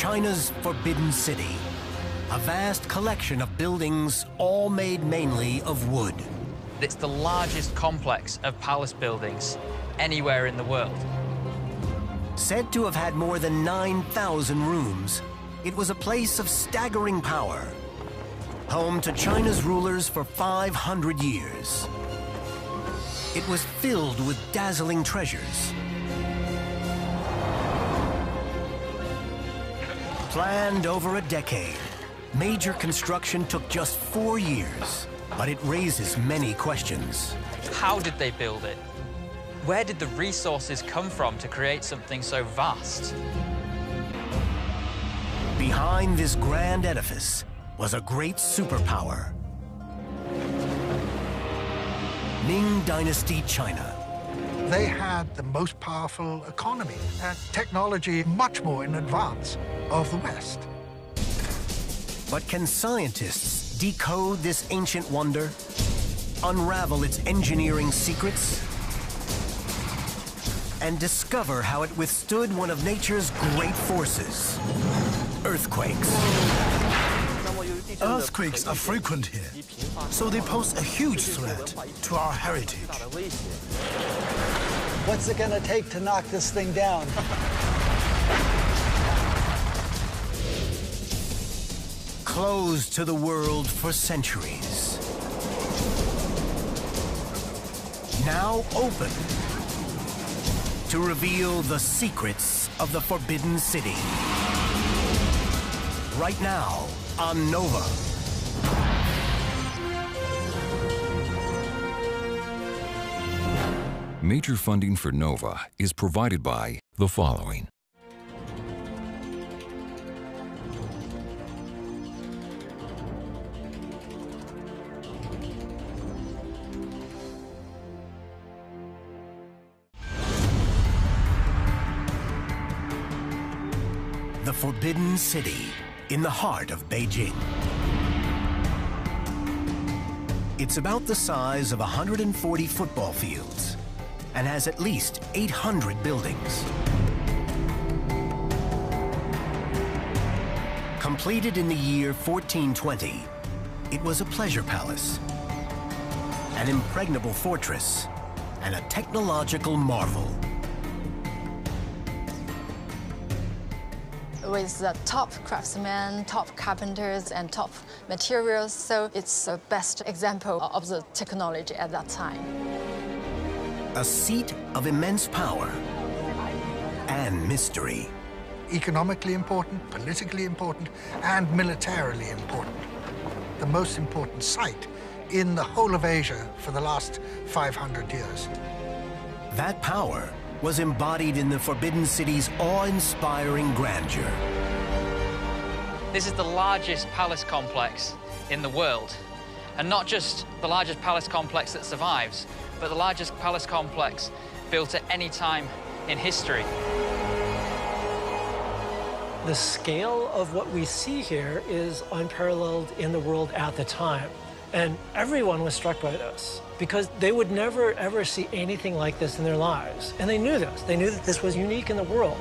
China's Forbidden City, a vast collection of buildings all made mainly of wood. It's the largest complex of palace buildings anywhere in the world. Said to have had more than 9,000 rooms, it was a place of staggering power, home to China's rulers for 500 years. It was filled with dazzling treasures. Planned over a decade, major construction took just 4 years, but it raises many questions. How did they build it? Where did the resources come from to create something so vast? Behind this grand edifice was a great superpower. Ming Dynasty China. They had the most powerful economy and technology much more in advance of the West. But can scientists decode this ancient wonder, unravel its engineering secrets, and discover how it withstood one of nature's great forces, earthquakes? Earthquakes are frequent here, so they pose a huge threat to our heritage. What's it gonna take to knock this thing down? Closed to the world for centuries. Now open to reveal the secrets of the Forbidden City. Right now on Nova. Major funding for Nova is provided by the following. The Forbidden City in the heart of Beijing. It's about the size of 140 football fields and has at least 800 buildings. Completed in the year 1420, it was a pleasure palace, an impregnable fortress, and a technological marvel. With the top craftsmen, top carpenters, and top materials, so it's the best example of the technology at that time. A seat of immense power and mystery. Economically important, politically important, and militarily important. The most important site in the whole of Asia for the last 500 years. That power was embodied in the Forbidden City's awe-inspiring grandeur. This is the largest palace complex in the world. And not just the largest palace complex that survives, but the largest palace complex built at any time in history. The scale of what we see here is unparalleled in the world at the time. And everyone was struck by this because they would never, ever see anything like this in their lives. And they knew this. They knew that this was unique in the world.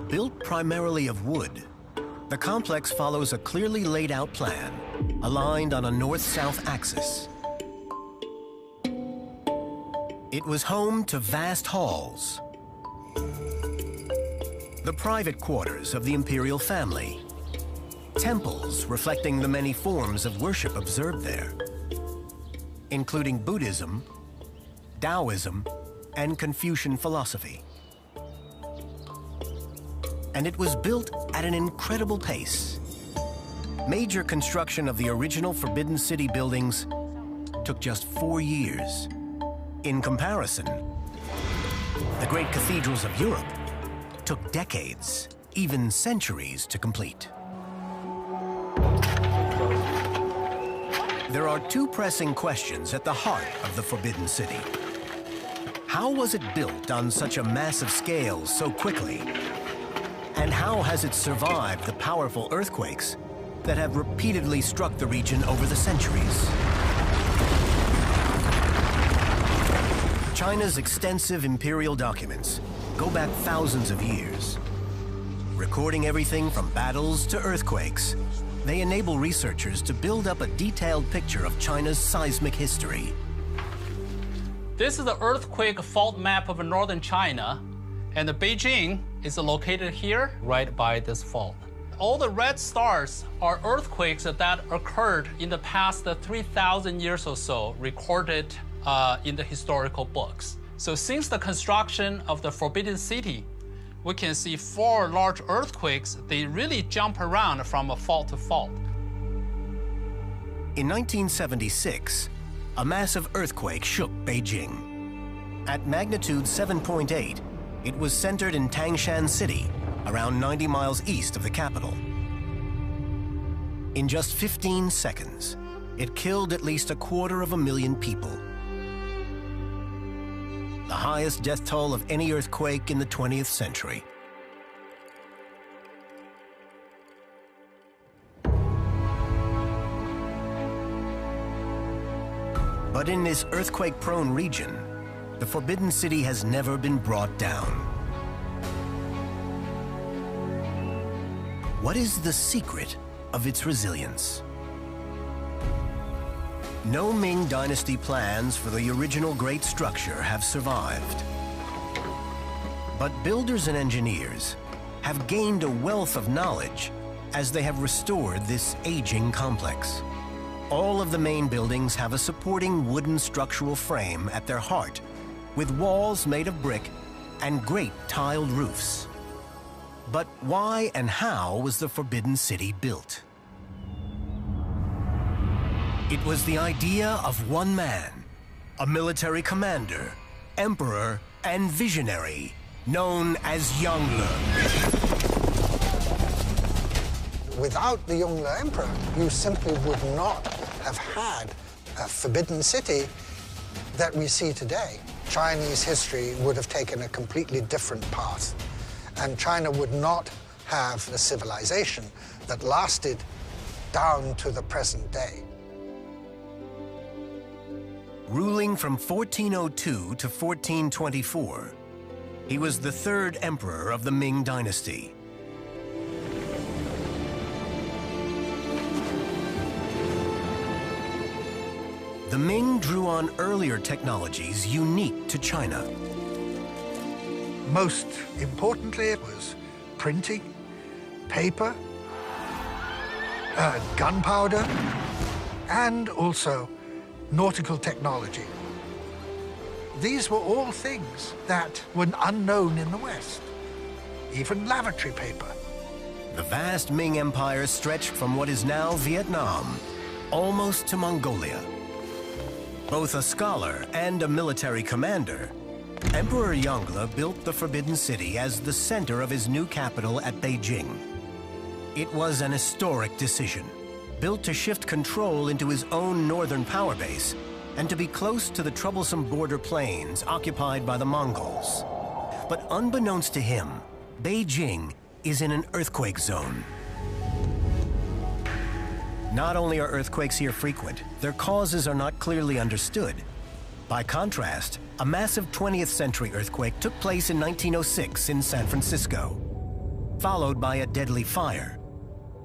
Built primarily of wood, the complex follows a clearly laid out plan, aligned on a north-south axis. It was home to vast halls, the private quarters of the imperial family, temples reflecting the many forms of worship observed there, including Buddhism, Taoism, and Confucian philosophy. And it was built at an incredible pace. Major construction of the original Forbidden City buildings took just 4 years. In comparison, the great cathedrals of Europe took decades, even centuries, to complete. There are two pressing questions at the heart of the Forbidden City. How was it built on such a massive scale so quickly? And how has it survived the powerful earthquakes that have repeatedly struck the region over the centuries? China's extensive imperial documents go back thousands of years. Recording everything from battles to earthquakes, they enable researchers to build up a detailed picture of China's seismic history. This is the earthquake fault map of northern China, and Beijing is located here, right by this fault. All the red stars are earthquakes that occurred in the past 3,000 years or so, recorded in the historical books. So since the construction of the Forbidden City, we can see 4 large earthquakes. They really jump around from fault to fault. In 1976, a massive earthquake shook Beijing. At magnitude 7.8, it was centered in Tangshan City, around 90 miles east of the capital. In just 15 seconds, it killed at least 250,000 people. The highest death toll of any earthquake in the 20th century. But in this earthquake-prone region, the Forbidden City has never been brought down. What is the secret of its resilience? No Ming Dynasty plans for the original great structure have survived. But builders and engineers have gained a wealth of knowledge as they have restored this aging complex. All of the main buildings have a supporting wooden structural frame at their heart, with walls made of brick and great tiled roofs. But why and how was the Forbidden City built? It was the idea of one man, a military commander, emperor, and visionary, known as Yongle. Without the Yongle Emperor, you simply would not have had a Forbidden City that we see today. Chinese history would have taken a completely different path, and China would not have a civilization that lasted down to the present day. Ruling from 1402 to 1424, he was the 3rd emperor of the Ming Dynasty. The Ming drew on earlier technologies unique to China. Most importantly, it was printing, paper, gunpowder, and also nautical technology. These were all things that were unknown in the West, even lavatory paper. The vast Ming Empire stretched from what is now Vietnam almost to Mongolia. Both a scholar and a military commander, Emperor Yongle built the Forbidden City as the center of his new capital at Beijing. It was an historic decision, built to shift control into his own northern power base and to be close to the troublesome border plains occupied by the Mongols. But unbeknownst to him, Beijing is in an earthquake zone. Not only are earthquakes here frequent, their causes are not clearly understood. By contrast, a massive 20th century earthquake took place in 1906 in San Francisco, followed by a deadly fire.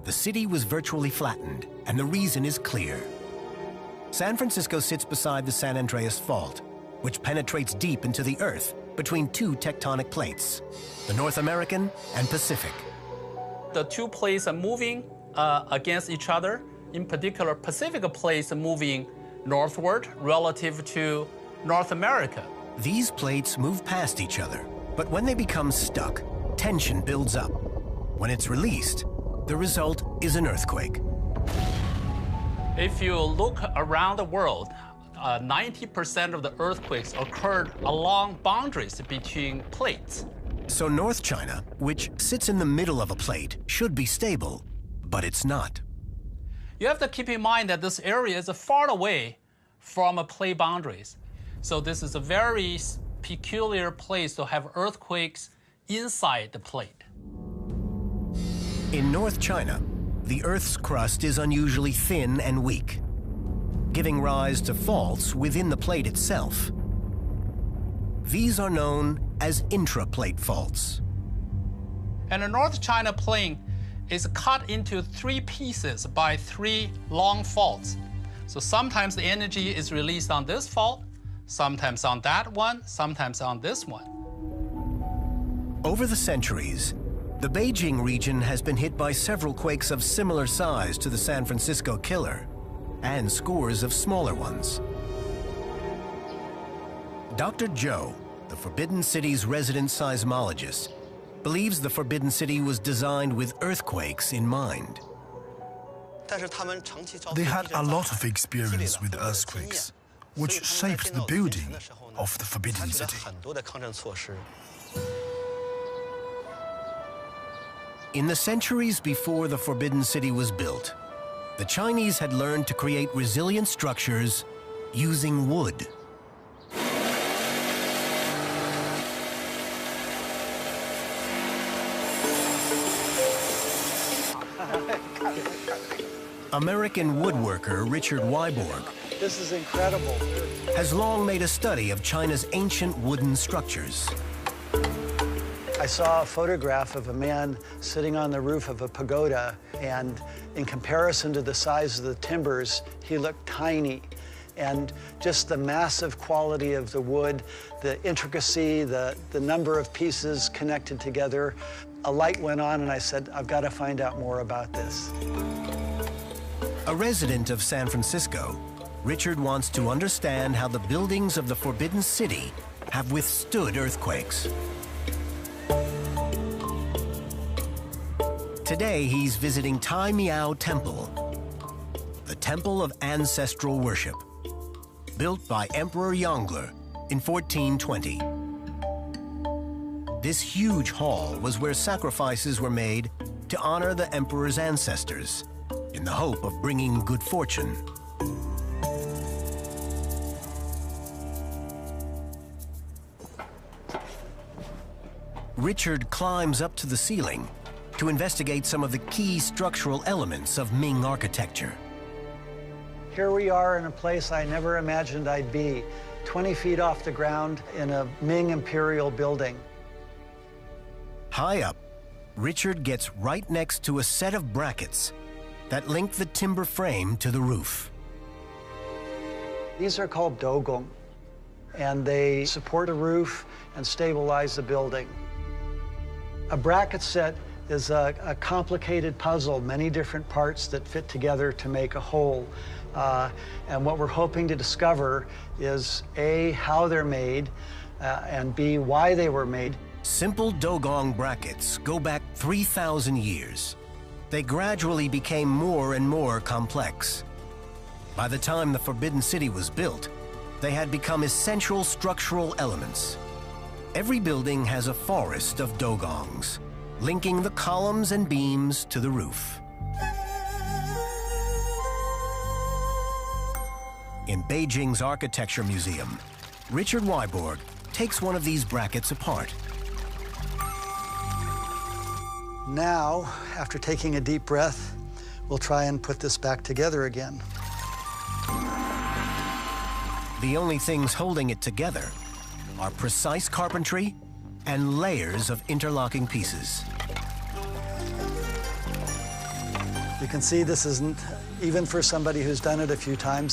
The city was virtually flattened, and the reason is clear. San Francisco sits beside the San Andreas Fault, which penetrates deep into the Earth between 2 tectonic plates, the North American and Pacific. The 2 plates are moving against each other. In particular, Pacific plates are moving northward relative to North America. These plates move past each other, but when they become stuck, tension builds up. When it's released, the result is an earthquake. If you look around the world, 90% of the earthquakes occurred along boundaries between plates. So North China, which sits in the middle of a plate, should be stable, but it's not. You have to keep in mind that this area is far away from plate boundaries. So this is a very peculiar place to have earthquakes inside the plate. In North China, the Earth's crust is unusually thin and weak, giving rise to faults within the plate itself. These are known as intraplate faults. And the North China Plain is cut into 3 pieces by 3 long faults. So sometimes the energy is released on this fault, sometimes on that one, sometimes on this one. Over the centuries, the Beijing region has been hit by several quakes of similar size to the San Francisco killer, and scores of smaller ones. Dr. Zhou, the Forbidden City's resident seismologist, believes the Forbidden City was designed with earthquakes in mind. They had a lot of experience with earthquakes, which shaped the building of the Forbidden City. In the centuries before the Forbidden City was built, the Chinese had learned to create resilient structures using wood. American woodworker Richard ᴄᴅᴄᴜᴜ This is incredible. has long made a study of China's ancient wooden structures. I saw a photograph of a man sitting on the roof of a pagoda, and in comparison to the size of the timbers, he looked tiny. And just the massive quality of the wood, the intricacy, the number of pieces connected together, a light went on and I said, I've got to find out more about this. A resident of San Francisco, Richard wants to understand how the buildings of the Forbidden City have withstood earthquakes. Today, he's visiting Tai Miao Temple, the temple of ancestral worship, built by Emperor Yongle in 1420. This huge hall was where sacrifices were made to honor the emperor's ancestors, in the hope of bringing good fortune. Richard climbs up to the ceiling to investigate some of the key structural elements of Ming architecture. Here we are in a place I never imagined I'd be, 20 feet off the ground in a Ming imperial building. High up, Richard gets right next to a set of brackets that link the timber frame to the roof. These are called dogong, and they support a roof and stabilize the building. A bracket set is a complicated puzzle, many different parts that fit together to make a whole. And what we're hoping to discover is A, how they're made, and B, why they were made. Simple dogong brackets go back 3,000 years. They gradually became more and more complex. By the time the Forbidden City was built, they had become essential structural elements. Every building has a forest of dogongs, linking the columns and beams to the roof. In Beijing's Architecture Museum, Richard ᴄᴅᴜᴜ takes one of these brackets apart. Now, after taking a deep breath, we'll try and put this back together again. The only things holding it together are precise carpentry and layers of interlocking pieces. You can see this isn't, even for somebody who's done it a few times,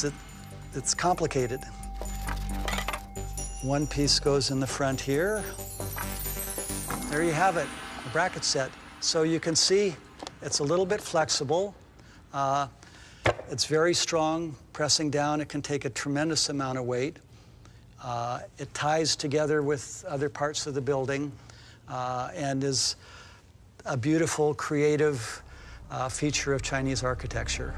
it's complicated. One piece goes in the front here. There you have it, a bracket set. So you can see it's a little bit flexible. It's very strong. Pressing down, it can take a tremendous amount of weight. It ties together with other parts of the building and is a beautiful, creative feature of Chinese architecture.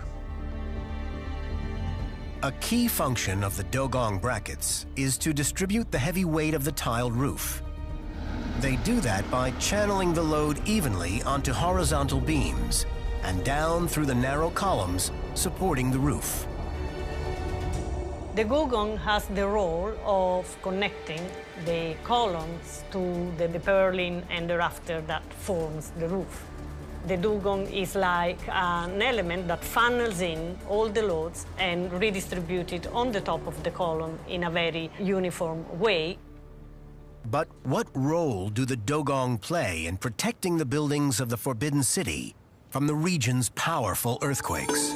A key function of the dogong brackets is to distribute the heavy weight of the tiled roof. They do that by channeling the load evenly onto horizontal beams and down through the narrow columns supporting the roof. The dogong has the role of connecting the columns to the purlin and the rafter that forms the roof. The dogong is like an element that funnels in all the loads and redistributes it on the top of the column in a very uniform way. But what role do the dugong play in protecting the buildings of the Forbidden City from the region's powerful earthquakes?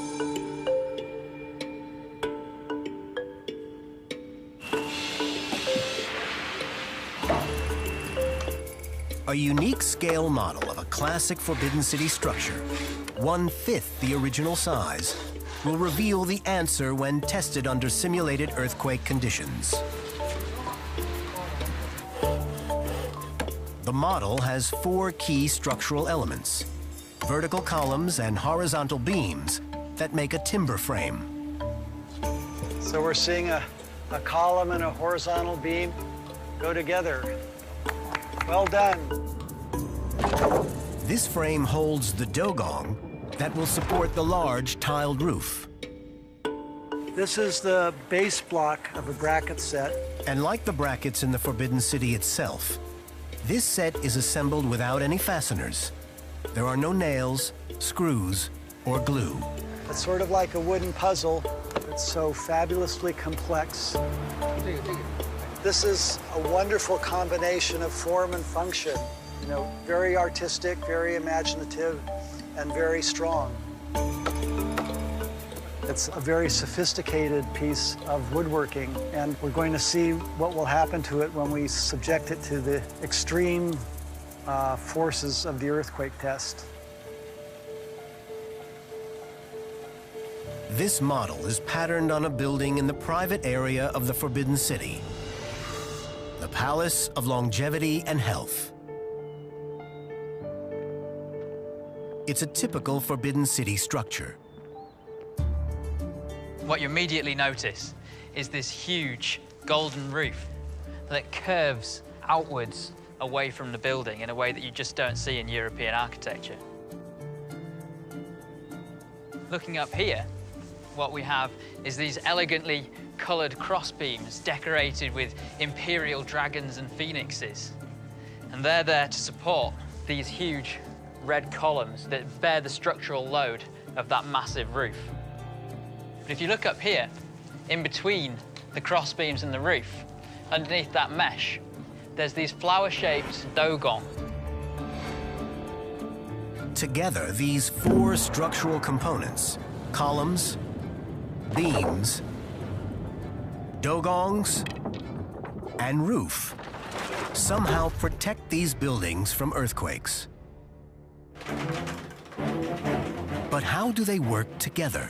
A unique scale model of a classic Forbidden City structure, 1/5 the original size, will reveal the answer when tested under simulated earthquake conditions. The model has 4 key structural elements: vertical columns and horizontal beams that make a timber frame. So we're seeing a column and a horizontal beam go together. Well done. This frame holds the dugong that will support the large tiled roof. This is the base block of a bracket set. And like the brackets in the Forbidden City itself, this set is assembled without any fasteners. There are no nails, screws, or glue. It's sort of like a wooden puzzle. It's so fabulously complex. This is a wonderful combination of form and function. You know, very artistic, very imaginative, and very strong. It's a very sophisticated piece of woodworking, and we're going to see what will happen to it when we subject it to the extreme forces of the earthquake test. This model is patterned on a building in the private area of the Forbidden City, the Palace of Longevity and Health. It's a typical Forbidden City structure. What you immediately notice is this huge golden roof that curves outwards away from the building in a way that you just don't see in European architecture. Looking up here, what we have is these elegantly coloured crossbeams decorated with imperial dragons and phoenixes. And they're there to support these huge red columns that bear the structural load of that massive roof. But if you look up here, in between the crossbeams and the roof, underneath that mesh, there's these flower-shaped dugong. Together, these 4 structural components, columns, beams, dugongs, and roof, somehow protect these buildings from earthquakes. But how do they work together?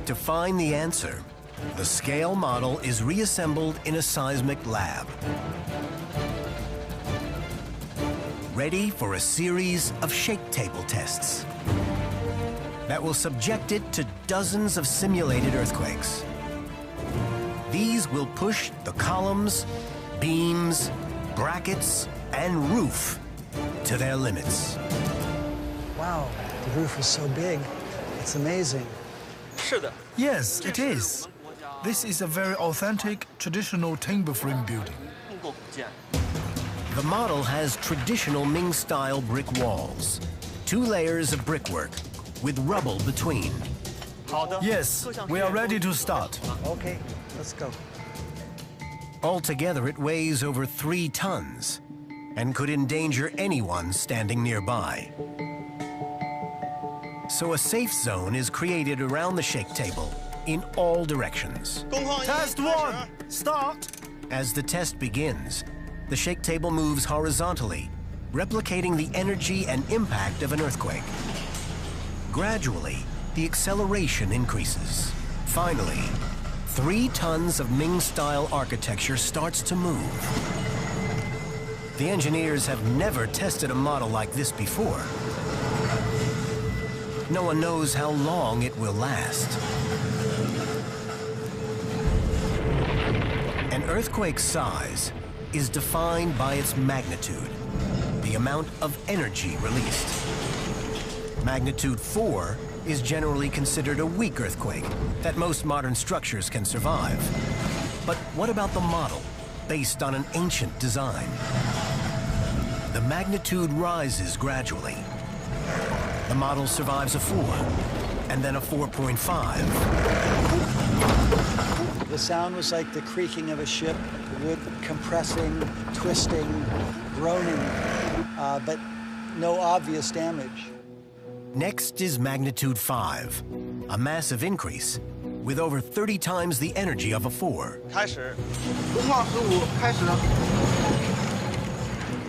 To find the answer, the scale model is reassembled in a seismic lab, ready for a series of shake table tests that will subject it to dozens of simulated earthquakes. These will push the columns, beams, brackets, and roof to their limits. Wow, the roof is so big. It's amazing. Yes, it is. This is a very authentic, traditional timber frame building. The model has traditional Ming-style brick walls, 2 layers of brickwork with rubble between. Yes, we are ready to start. Okay, let's go. Altogether, it weighs over 3 tons and could endanger anyone standing nearby. So a safe zone is created around the shake table in all directions. Test 1, start. As the test begins, the shake table moves horizontally, replicating the energy and impact of an earthquake. Gradually, the acceleration increases. Finally, 3 tons of Ming-style architecture starts to move. The engineers have never tested a model like this before. No one knows how long it will last. An earthquake's size is defined by its magnitude, the amount of energy released. Magnitude 4 is generally considered a weak earthquake that most modern structures can survive. But what about the model, based on an ancient design? The magnitude rises gradually. The model survives a 4, and then a 4.5. The sound was like the creaking of a ship, the wood compressing, twisting, groaning, but no obvious damage. Next is magnitude 5, a massive increase with over 30 times the energy of a 4.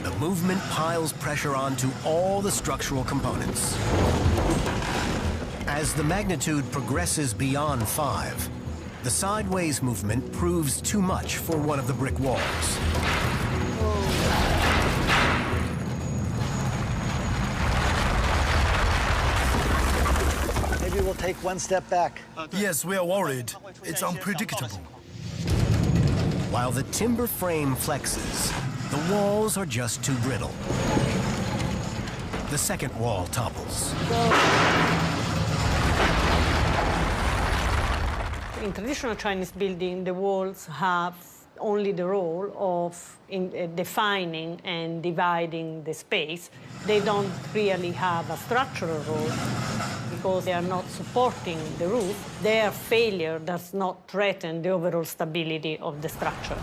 The movement piles pressure onto all the structural components. As the magnitude progresses beyond 5, the sideways movement proves too much for one of the brick walls. Maybe we'll take one step back. Yes, we are worried. It's unpredictable. While the timber frame flexes, the walls are just too brittle. The second wall topples. In traditional Chinese building, the walls have only the role of defining and dividing the space. They don't really have a structural role because they are not supporting the roof. Their failure does not threaten the overall stability of the structure.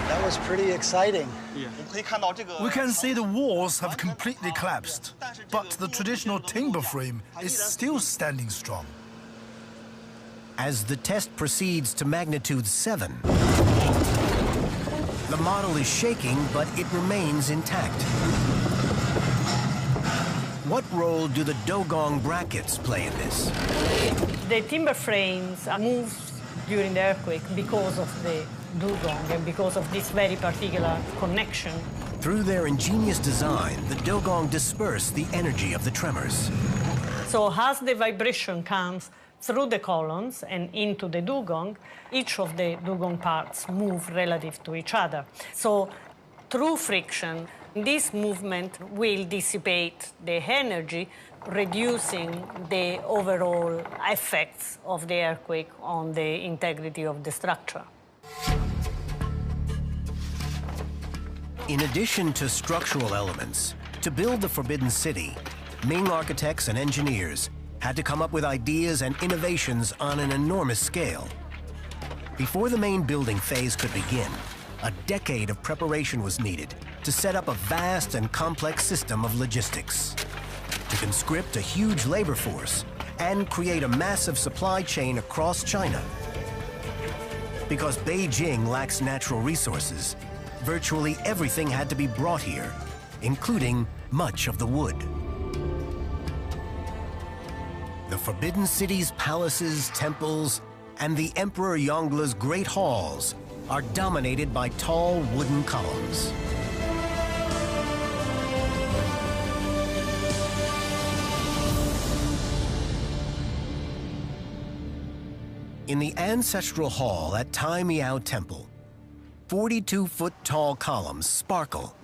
That was pretty exciting. We can see the walls have completely collapsed, but the traditional timber frame is still standing strong. As the test proceeds to magnitude 7, the model is shaking, but it remains intact. What role do the dogong brackets play in this? The timber frames are moved during the earthquake because of the dugong and because of this very particular connection. Through their ingenious design, the dogong disperse the energy of the tremors. So as the vibration comes through the columns and into the dugong, each of the dugong parts move relative to each other. So through friction, this movement will dissipate the energy, reducing the overall effects of the earthquake on the integrity of the structure. In addition to structural elements, to build the Forbidden City, Ming architects and engineers had to come up with ideas and innovations on an enormous scale. Before the main building phase could begin, a decade of preparation was needed to set up a vast and complex system of logistics, to conscript a huge labor force, and create a massive supply chain across China. Because Beijing lacks natural resources, virtually everything had to be brought here, including much of the wood. The Forbidden City's palaces, temples, and the Emperor Yongle's great halls are dominated by tall wooden columns. In the ancestral hall at Tai Miao Temple, 42-foot-tall columns sparkle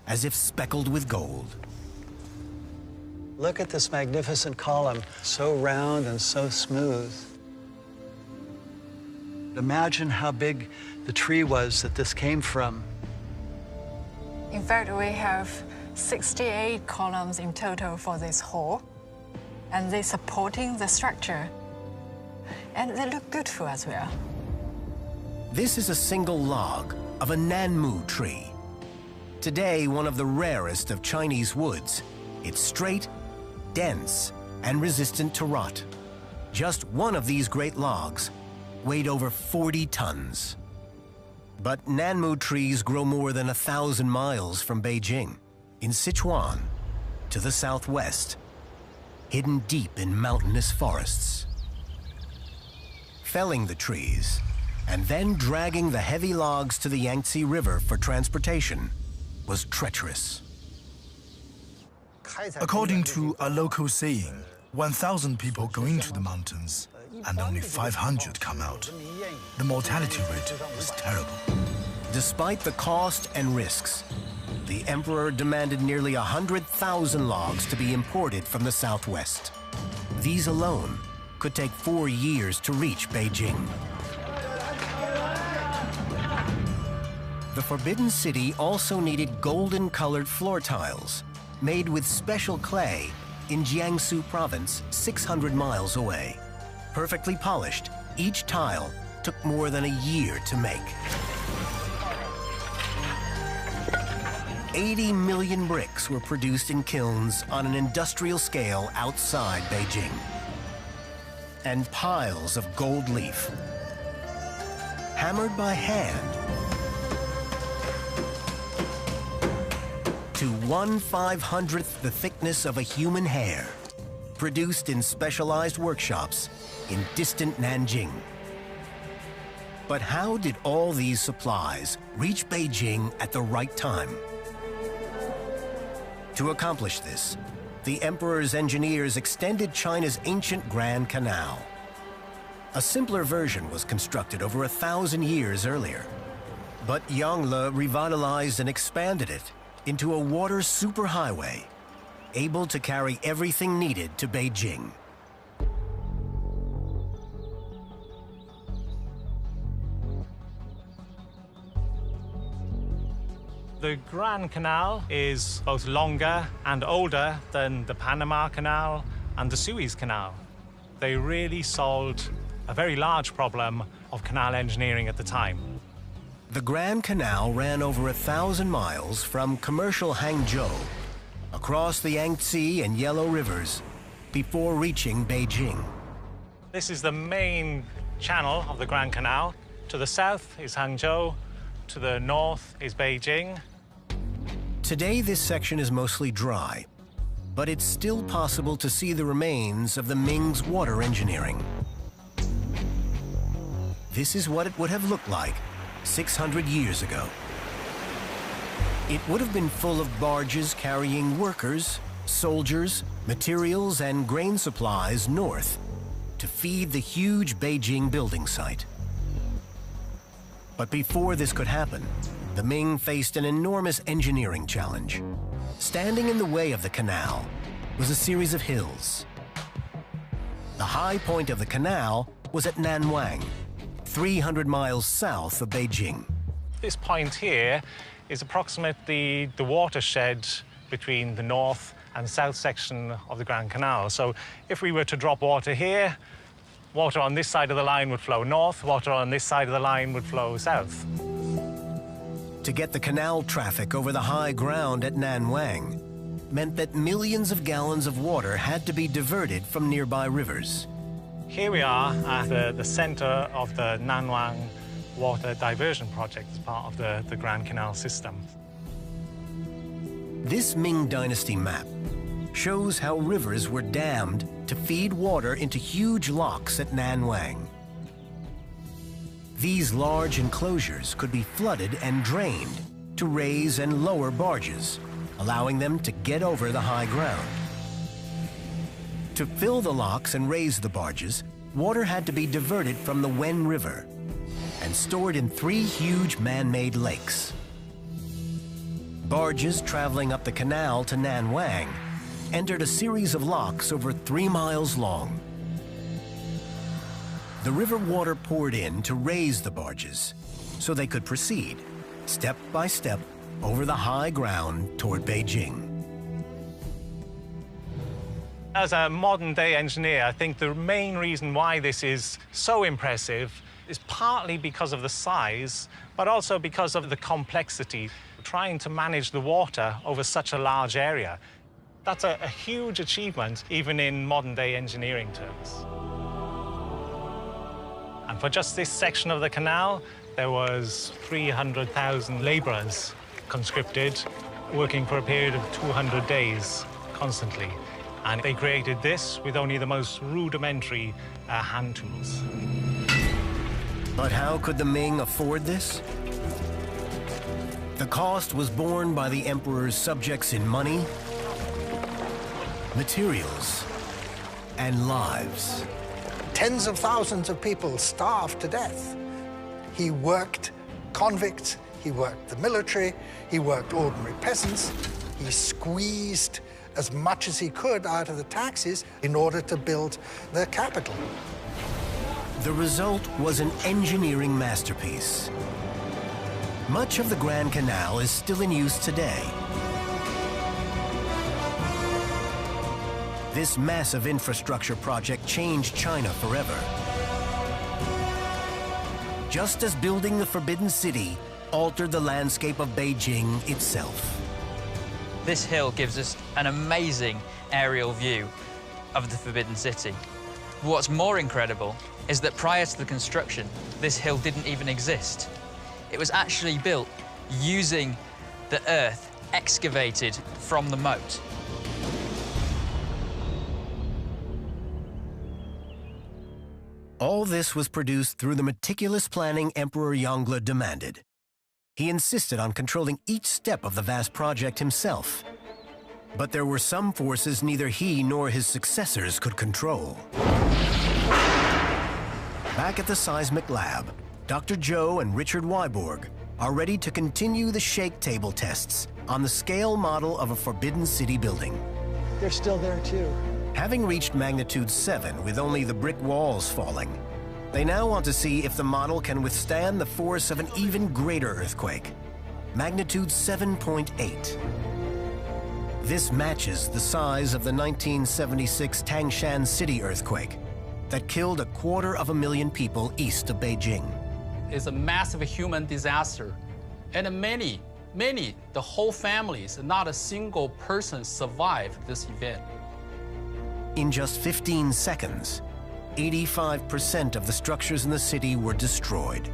as if speckled with gold. Look at this magnificent column, so round and so smooth. Imagine how big the tree was that this came from. In fact, we have 68 columns in total for this hall, and they're supporting the structure. And they look beautiful as well. This is a single log of a Nanmu tree. Today, one of the rarest of Chinese woods. It's straight, dense, and resistant to rot. Just one of these great logs weighed over 40 tons. But Nanmu trees grow more than 1,000 miles from Beijing, in Sichuan, to the southwest, hidden deep in mountainous forests. Felling the trees and then dragging the heavy logs to the Yangtze River for transportation was treacherous. According to a local saying, 1,000 people go into the mountains and only 500 come out. The mortality rate was terrible. Despite the cost and risks, the emperor demanded nearly 100,000 logs to be imported from the southwest. These alone could take 4 years to reach Beijing. The Forbidden City also needed golden-colored floor tiles made with special clay in Jiangsu province, 600 miles away. Perfectly polished, each tile took more than a year to make. 80 million bricks were produced in kilns on an industrial scale outside Beijing. And piles of gold leaf, hammered by hand, to 1/500th the thickness of a human hair, produced in specialized workshops in distant Nanjing. But how did all these supplies reach Beijing at the right time? To accomplish this, the emperor's engineers extended China's ancient Grand Canal. A simpler version was constructed over 1,000 years earlier. But Yongle revitalized and expanded it into a water superhighway, able to carry everything needed to Beijing. The Grand Canal is both longer and older than the Panama Canal and the Suez Canal. They really solved a very large problem of canal engineering at the time. The Grand Canal ran over 1,000 miles from commercial Hangzhou, across the Yangtze and Yellow Rivers, before reaching Beijing. This is the main channel of the Grand Canal. To the south is Hangzhou, to the north is Beijing. Today, this section is mostly dry, but it's still possible to see the remains of the Ming's water engineering. This is what it would have looked like 600 years ago. It would have been full of barges carrying workers, soldiers, materials, and grain supplies north to feed the huge Beijing building site. But before this could happen, the Ming faced an enormous engineering challenge. Standing in the way of the canal was a series of hills. The high point of the canal was at Nanwang, 300 miles south of Beijing. This point here is approximately the watershed between the north and south section of the Grand Canal. So if we were to drop water here, water on this side of the line would flow north, water on this side of the line would flow south. To get the canal traffic over the high ground at Nanwang meant that millions of gallons of water had to be diverted from nearby rivers. Here we are at the center of the Nanwang Water Diversion Project as part of the Grand Canal system. This Ming Dynasty map shows how rivers were dammed to feed water into huge locks at Nanwang. These large enclosures could be flooded and drained to raise and lower barges, allowing them to get over the high ground. To fill the locks and raise the barges, water had to be diverted from the Wen River and stored in 3 huge man-made lakes. Barges traveling up the canal to Nanwang entered a series of locks over 3 miles long. The river water poured in to raise the barges so they could proceed, step by step, over the high ground toward Beijing. As a modern-day engineer, I think the main reason why this is so impressive is partly because of the size, but also because of the complexity, trying to manage the water over such a large area. That's a huge achievement, even in modern-day engineering terms. And for just this section of the canal, there was 300,000 laborers conscripted, working for a period of 200 days constantly. And they created this with only the most rudimentary hand tools. But how could the Ming afford this? The cost was borne by the emperor's subjects in money, materials, and lives. Tens of thousands of people starved to death. He worked convicts, he worked the military, he worked ordinary peasants. He squeezed as much as he could out of the taxes in order to build the capital. The result was an engineering masterpiece. Much of the Grand Canal is still in use today. This massive infrastructure project changed China forever. Just as building the Forbidden City altered the landscape of Beijing itself. This hill gives us an amazing aerial view of the Forbidden City. What's more incredible is that prior to the construction, this hill didn't even exist. It was actually built using the earth excavated from the moat. All this was produced through the meticulous planning Emperor Yongle demanded. He insisted on controlling each step of the vast project himself. But there were some forces neither he nor his successors could control. Back at the seismic lab, Dr. Zhou and Richard Wyborg are ready to continue the shake table tests on the scale model of a Forbidden City building. They're still there too. Having reached magnitude 7 with only the brick walls falling, they now want to see if the model can withstand the force of an even greater earthquake, magnitude 7.8. This matches the size of the 1976 Tangshan City earthquake that killed 250,000 people east of Beijing. It's a massive human disaster, and many, the whole families, not a single person survived this event. In just 15 seconds, 85% of the structures in the city were destroyed.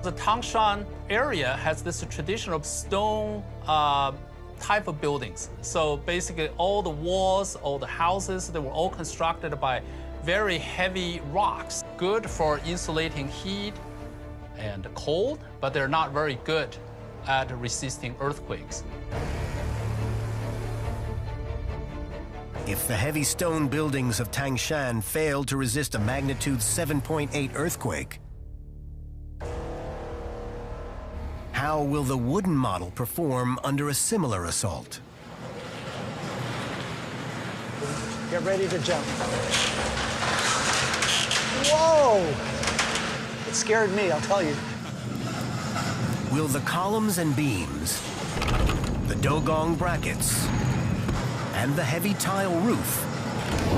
The Tangshan area has this traditional stone type of buildings. So basically all the walls, all the houses, they were all constructed by very heavy rocks, good for insulating heat and cold, but they're not very good at resisting earthquakes. If the heavy stone buildings of Tangshan failed to resist a magnitude 7.8 earthquake, how will the wooden model perform under a similar assault? Get ready to jump. Whoa! It scared me, I'll tell you. Will the columns and beams, the dogong brackets, and the heavy tile roof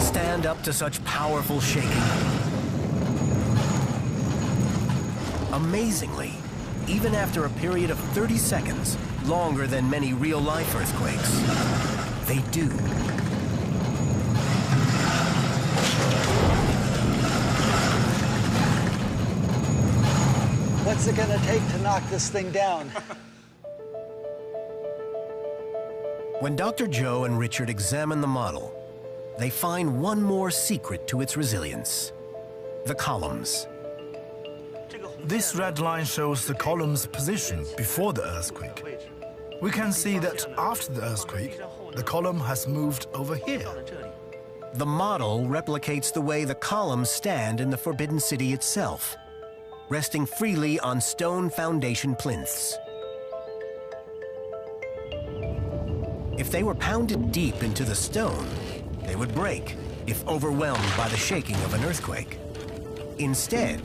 stand up to such powerful shaking? Amazingly, even after a period of 30 seconds, longer than many real-life earthquakes, they do. What's it gonna take to knock this thing down? When Dr. Zhou and Richard examine the model, they find one more secret to its resilience: the columns. This red line shows the column's position before the earthquake. We can see that after the earthquake, the column has moved over here. The model replicates the way the columns stand in the Forbidden City itself, resting freely on stone foundation plinths. If they were pounded deep into the stone, they would break if overwhelmed by the shaking of an earthquake. Instead,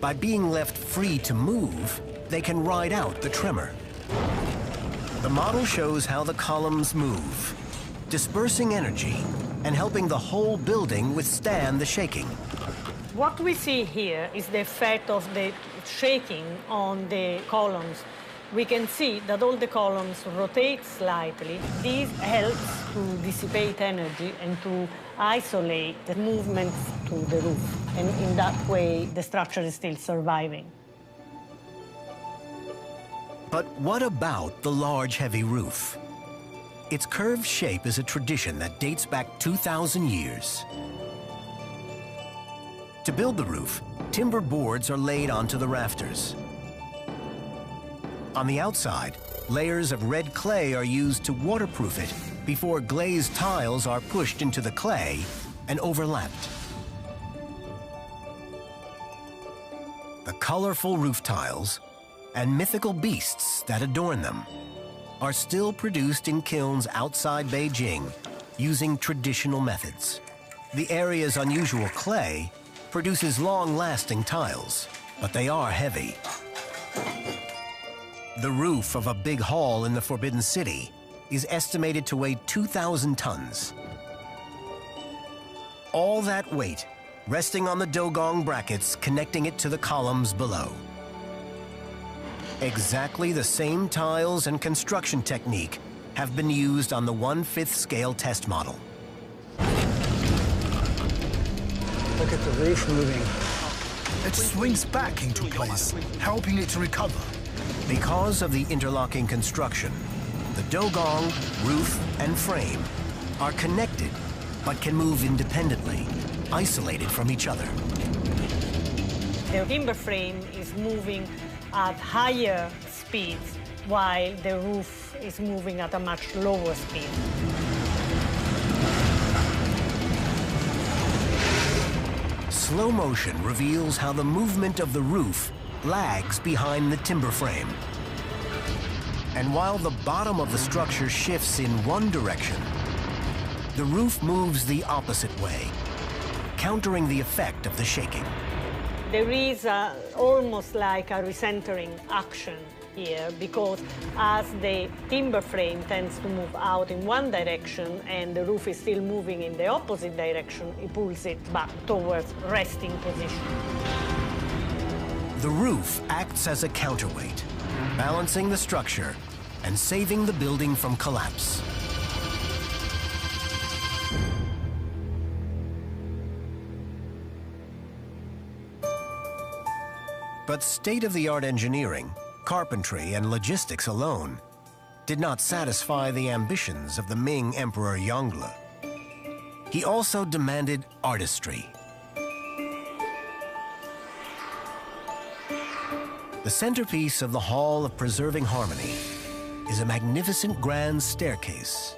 by being left free to move, they can ride out the tremor. The model shows how the columns move, dispersing energy and helping the whole building withstand the shaking. What we see here is the effect of the shaking on the columns. We can see that all the columns rotate slightly. This helps to dissipate energy and to isolate the movements to the roof. And in that way, the structure is still surviving. But what about the large, heavy roof? Its curved shape is a tradition that dates back 2,000 years. To build the roof, timber boards are laid onto the rafters. On the outside, layers of red clay are used to waterproof it before glazed tiles are pushed into the clay and overlapped. The colorful roof tiles and mythical beasts that adorn them are still produced in kilns outside Beijing using traditional methods. The area's unusual clay produces long-lasting tiles, but they are heavy. The roof of a big hall in the Forbidden City is estimated to weigh 2,000 tons. all that weight resting on the dogong brackets connecting it to the columns below. Exactly the same tiles and construction technique have been used on the 1/5 scale test model. Look at the roof moving. It swings back into place, helping it to recover. Because of the interlocking construction, the dogong, roof, and frame are connected but can move independently, isolated from each other. The timber frame is moving at higher speeds, while the roof is moving at a much lower speed. Slow motion reveals how the movement of the roof lags behind the timber frame. And while the bottom of the structure shifts in one direction, the roof moves the opposite way, countering the effect of the shaking. There is almost like a recentering action here, because as the timber frame tends to move out in one direction and the roof is still moving in the opposite direction, it pulls it back towards resting position. The roof acts as a counterweight, balancing the structure and saving the building from collapse. But state-of-the-art engineering, carpentry, and logistics alone did not satisfy the ambitions of the Ming Emperor Yongle. He also demanded artistry. The centerpiece of the Hall of Preserving Harmony is a magnificent grand staircase.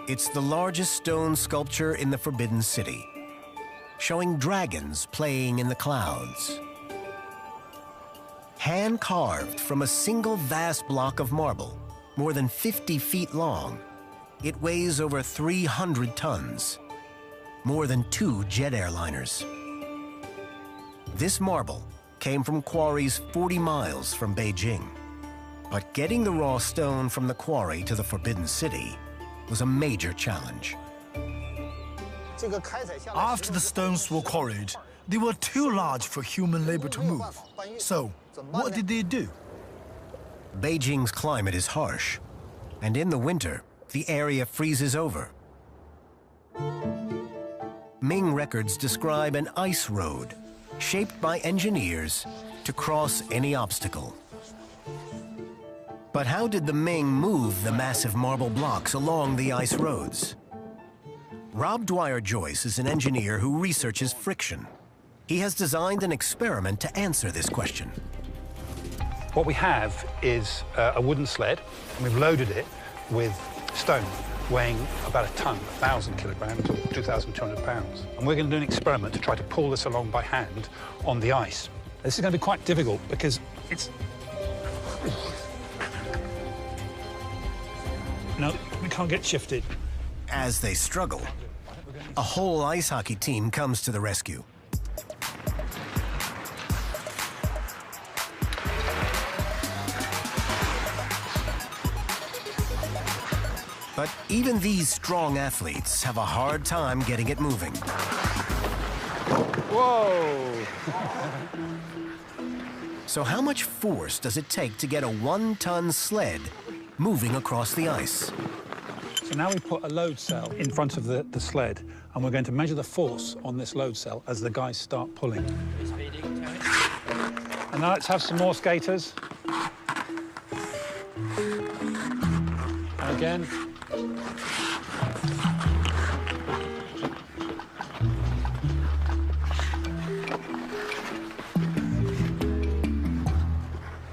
It's the largest stone sculpture in the Forbidden City, showing dragons playing in the clouds. Hand-carved from a single vast block of marble, more than 50 feet long, it weighs over 300 tons, more than 2 jet airliners. This marble came from quarries 40 miles from Beijing, but getting the raw stone from the quarry to the Forbidden City was a major challenge. After the stones were quarried, they were too large for human labor to move. So, what did they do? Beijing's climate is harsh, and in the winter, the area freezes over. Ming records describe an ice road shaped by engineers to cross any obstacle. But how did the Ming move the massive marble blocks along the ice roads? Rob Dwyer-Joyce is an engineer who researches friction. He has designed an experiment to answer this question. What we have is a wooden sled, and we've loaded it with stone weighing about a ton, 1,000 kilograms or 2,200 pounds. And we're going to do an experiment to try to pull this along by hand on the ice. This is going to be quite difficult because it's... No, we can't get shifted. As they struggle, a whole ice hockey team comes to the rescue. But even these strong athletes have a hard time getting it moving. Whoa! So how much force does it take to get a 1-ton sled moving across the ice? So now we put a load cell in front of the sled, and we're going to measure the force on this load cell as the guys start pulling. And now let's have some more skaters. Again.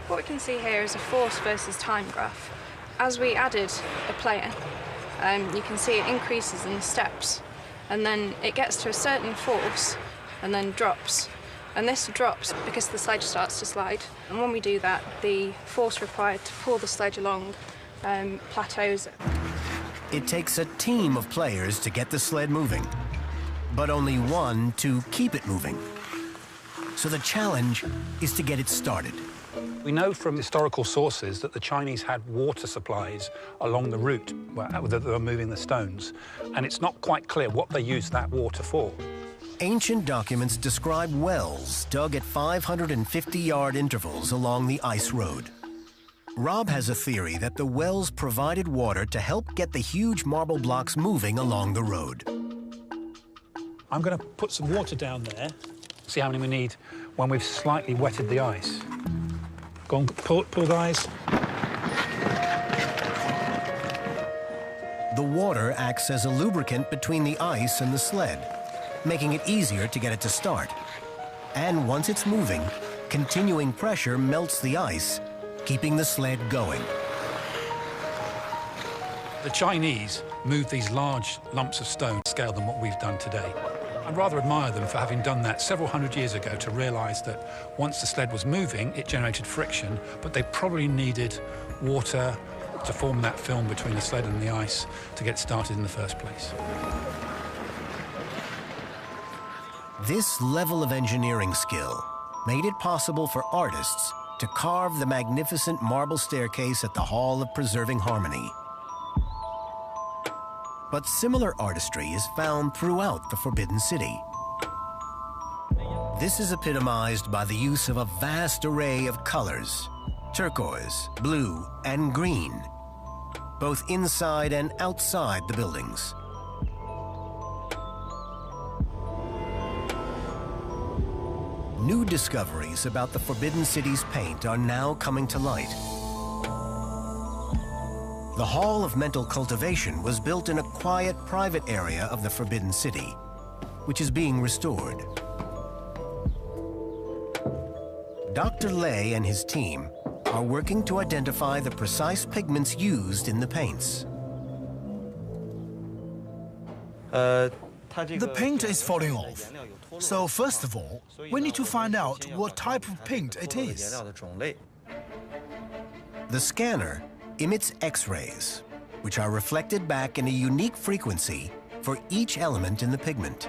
What we can see here is a force versus time graph. As we added a player, you can see it increases in the steps, and then it gets to a certain force and then drops. And this drops because the sledge starts to slide. And when we do that, the force required to pull the sledge along plateaus. It takes a team of players to get the sled moving, but only one to keep it moving. So the challenge is to get it started. We know from historical sources that the Chinese had water supplies along the route that they were moving the stones, and it's not quite clear what they used that water for. Ancient documents describe wells dug at 550-yard intervals along the ice road. Rob has a theory that the wells provided water to help get the huge marble blocks moving along the road. I'm going to put some water down there, see how many we need when we've slightly wetted the ice. Go on, pull guys. The water acts as a lubricant between the ice and the sled, making it easier to get it to start. And once it's moving, continuing pressure melts the ice, keeping the sled going. The Chinese moved these large lumps of stone scale than what we've done today. I rather admire them for having done that several hundred years ago to realise that once the sled was moving, it generated friction, but they probably needed water to form that film between the sled and the ice to get started in the first place. This level of engineering skill made it possible for artists to carve the magnificent marble staircase at the Hall of Preserving Harmony. But similar artistry is found throughout the Forbidden City. This is epitomized by the use of a vast array of colors: turquoise, blue, and green, both inside and outside the buildings. New discoveries about the Forbidden City's paint are now coming to light. The Hall of Mental Cultivation was built in a quiet, private area of the Forbidden City, which is being restored. Dr. Lei and his team are working to identify the precise pigments used in the paints. The paint is falling off. So first of all, we need to find out what type of paint it is. The scanner emits X-rays, which are reflected back in a unique frequency for each element in the pigment.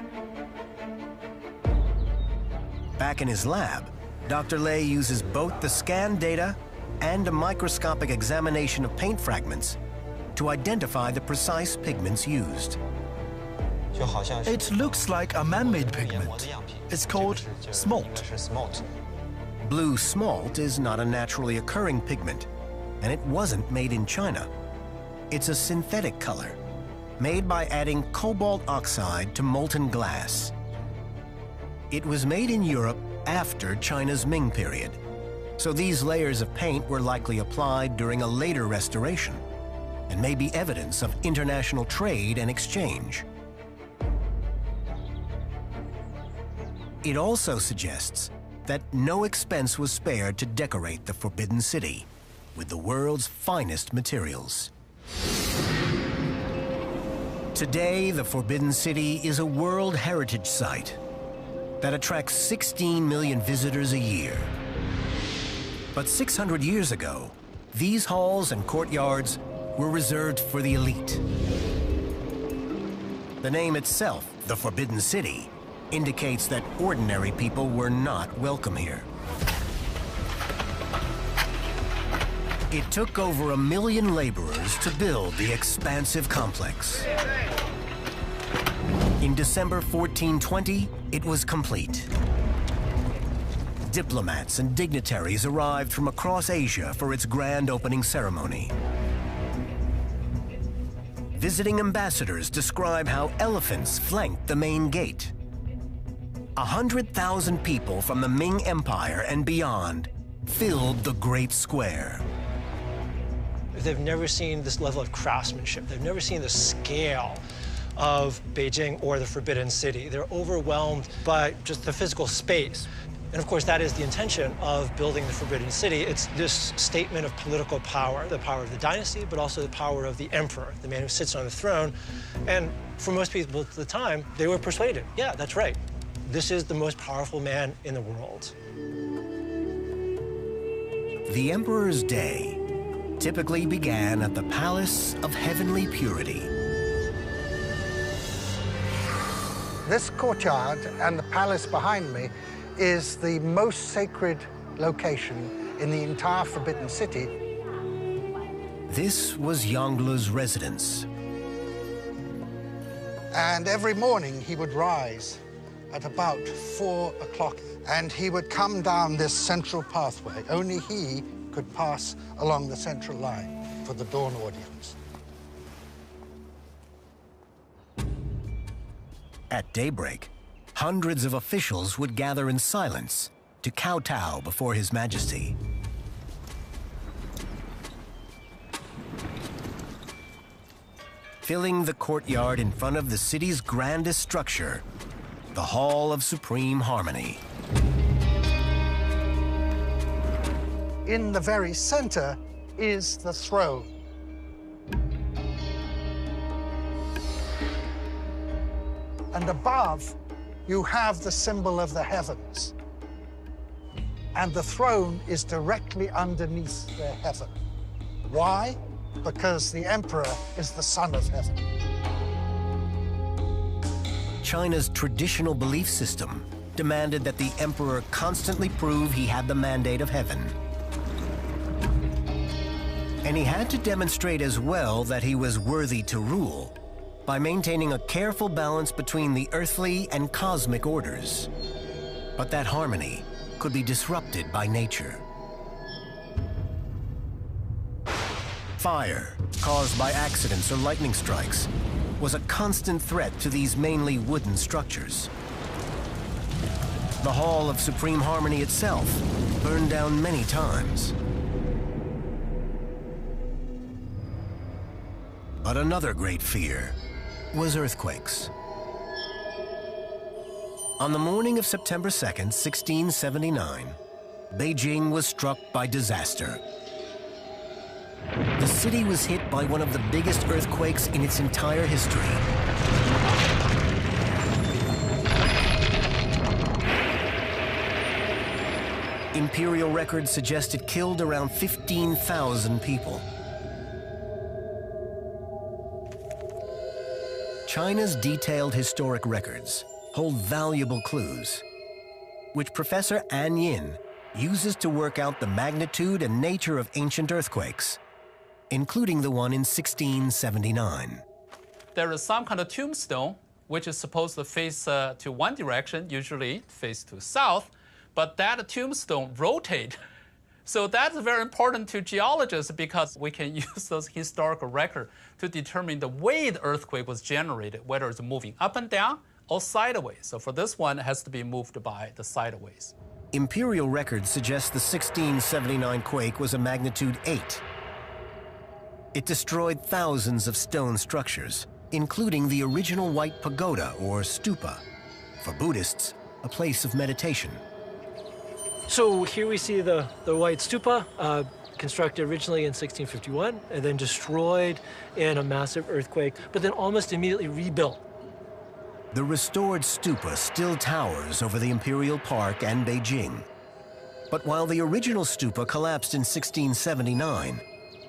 Back in his lab, Dr. Lei uses both the scan data and a microscopic examination of paint fragments to identify the precise pigments used. It looks like a man-made pigment. It's called smalt. Blue smalt is not a naturally occurring pigment, and it wasn't made in China. It's a synthetic color, made by adding cobalt oxide to molten glass. It was made in Europe after China's Ming period, so these layers of paint were likely applied during a later restoration, and may be evidence of international trade and exchange. It also suggests that no expense was spared to decorate the Forbidden City with the world's finest materials. Today, the Forbidden City is a World Heritage Site that attracts 16 million visitors a year. But 600 years ago, these halls and courtyards were reserved for the elite. The name itself, the Forbidden City, indicates that ordinary people were not welcome here. It took over 1 million laborers to build the expansive complex. In December 1420, it was complete. Diplomats and dignitaries arrived from across Asia for its grand opening ceremony. Visiting ambassadors describe how elephants flanked the main gate. 100,000 people from the Ming Empire and beyond filled the Great Square. They've never seen this level of craftsmanship. They've never seen the scale of Beijing or the Forbidden City. They're overwhelmed by just the physical space. And of course, that is the intention of building the Forbidden City. It's this statement of political power, the power of the dynasty, but also the power of the emperor, the man who sits on the throne. And for most people at the time, they were persuaded. Yeah, that's right. This is the most powerful man in the world. The emperor's day typically began at the Palace of Heavenly Purity. This courtyard and the palace behind me is the most sacred location in the entire Forbidden City. This was Yanglu's residence. And every morning he would rise at about 4 o'clock, and he would come down this central pathway. Only he could pass along the central line for the dawn audience. At daybreak, hundreds of officials would gather in silence to kowtow before His Majesty. Filling the courtyard in front of the city's grandest structure, the Hall of Supreme Harmony. In the very center is the throne. And above, you have the symbol of the heavens. And the throne is directly underneath the heaven. Why? Because the emperor is the son of heaven. China's traditional belief system demanded that the emperor constantly prove he had the mandate of heaven. And he had to demonstrate as well that he was worthy to rule by maintaining a careful balance between the earthly and cosmic orders. But that harmony could be disrupted by nature. Fire, caused by accidents or lightning strikes, was a constant threat to these mainly wooden structures. The Hall of Supreme Harmony itself burned down many times. But another great fear was earthquakes. On the morning of September 2nd, 1679, Beijing was struck by disaster. The city was hit by one of the biggest earthquakes in its entire history. Imperial records suggest it killed around 15,000 people. China's detailed historic records hold valuable clues, which Professor An Yin uses to work out the magnitude and nature of ancient earthquakes, including the one in 1679. There is some kind of tombstone which is supposed to face to one direction, usually face to south, but that tombstone rotates. So that's very important to geologists because we can use those historical records to determine the way the earthquake was generated, whether it's moving up and down or sideways. So for this one, it has to be moved by the sideways. Imperial records suggest the 1679 quake was a magnitude 8. It destroyed thousands of stone structures, including the original white pagoda or stupa, for Buddhists, a place of meditation. So here we see the white stupa, constructed originally in 1651 and then destroyed in a massive earthquake, but then almost immediately rebuilt. The restored stupa still towers over the Imperial Park and Beijing. But while the original stupa collapsed in 1679,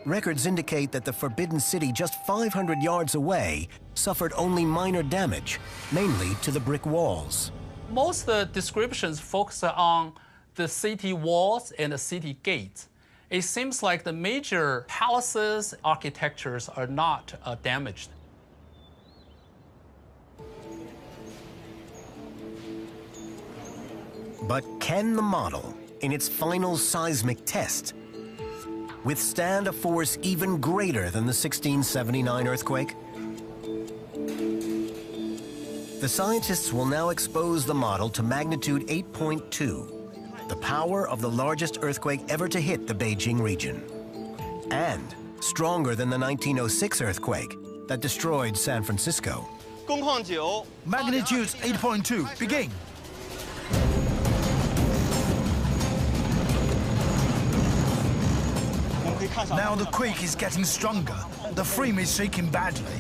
records indicate that the Forbidden City just 500 yards away suffered only minor damage, mainly to the brick walls. Most of the descriptions focus on the city walls and the city gates. It seems like the major palaces, architectures are not damaged. But can the model, in its final seismic test, withstand a force even greater than the 1679 earthquake? The scientists will now expose the model to magnitude 8.2, the power of the largest earthquake ever to hit the Beijing region, and stronger than the 1906 earthquake that destroyed San Francisco. Magnitude 8.2, begin. Now the quake is getting stronger. The frame is shaking badly.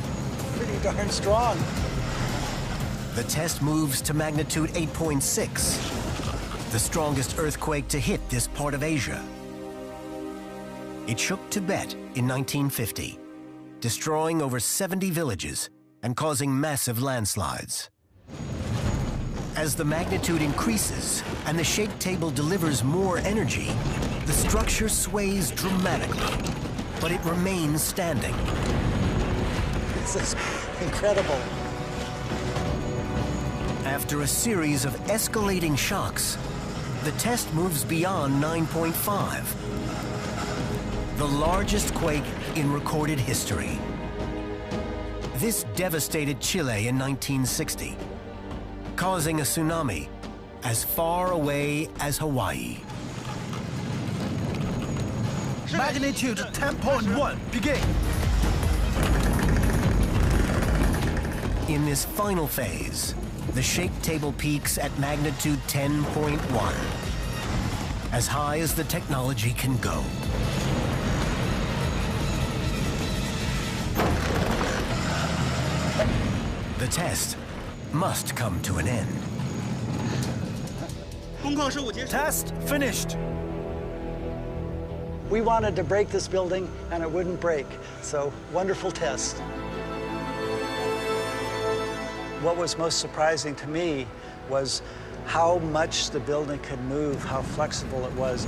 Pretty darn strong. The test moves to magnitude 8.6, the strongest earthquake to hit this part of Asia. It shook Tibet in 1950, destroying over 70 villages and causing massive landslides. As the magnitude increases and the shake table delivers more energy, the structure sways dramatically, but it remains standing. This is incredible. After a series of escalating shocks, the test moves beyond 9.5, the largest quake in recorded history. This devastated Chile in 1960, causing a tsunami as far away as Hawaii. Magnitude 10.1, begin. In this final phase, the shake table peaks at magnitude 10.1, as high as the technology can go. The test must come to an end. Test finished. We wanted to break this building, and it wouldn't break. So, wonderful test. What was most surprising to me was how much the building could move, how flexible it was.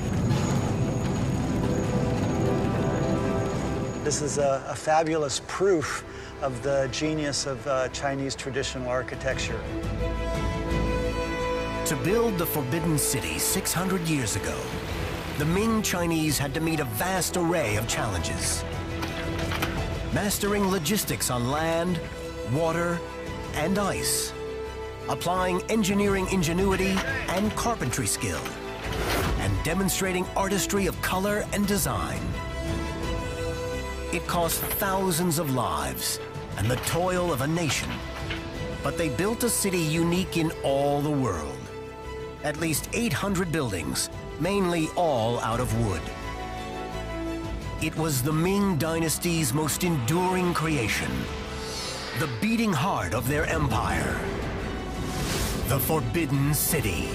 This is a fabulous proof of the genius of Chinese traditional architecture. To build the Forbidden City 600 years ago, the Ming Chinese had to meet a vast array of challenges. Mastering logistics on land, water, and ice, applying engineering ingenuity and carpentry skill, and demonstrating artistry of color and design. It cost thousands of lives and the toil of a nation, but they built a city unique in all the world. At least 800 buildings, mainly all out of wood. It was the Ming Dynasty's most enduring creation, the beating heart of their empire, the Forbidden City.